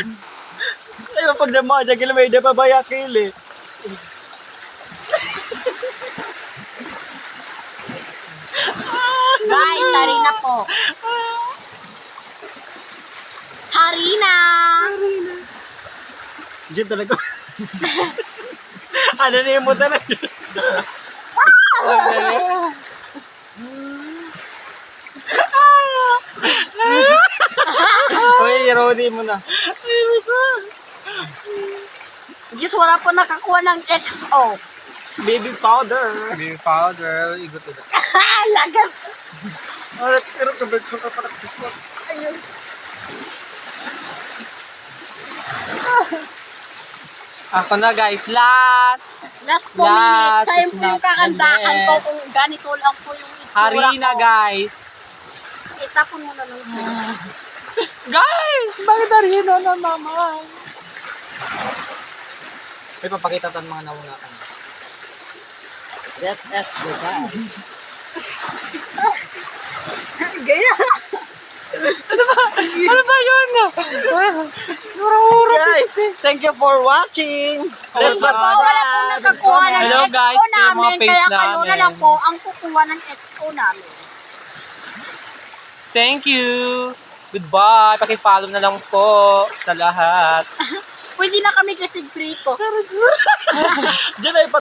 Ay, pag naman, dyan may pa ba yakili? Guys, harina po. Harina! Diyan talaga. Ano na yung muta na yun? Uy, Rodi mo na. Diyos, wala po nakakuha ng XO. Baby powder. Baby powder. Igot-igot. Lagas! Pero kabit ko ka parang tikot. Ayun. Ako na guys, last. Last po Last minute. Tayo is po not yung kakandaan the ko best. kung ganito lang po yung itsura Harina ko. guys. Itapon mo na lang sila. Guys, bakit harina na naman? May papakita tayo mga nawunatan. Let's ask the guys. Gaya. Ano ba yun? Guys, thank you for watching. Let's po, wala po nakakuha ng Hello, XO guys, ito yung mga namin. face Kaya kayo na namin. lang po ang kukuha ng XO namin. Thank you. Goodbye. Paki-follow na lang po sa lahat. Pwede na kami kasi prito. Diyan ay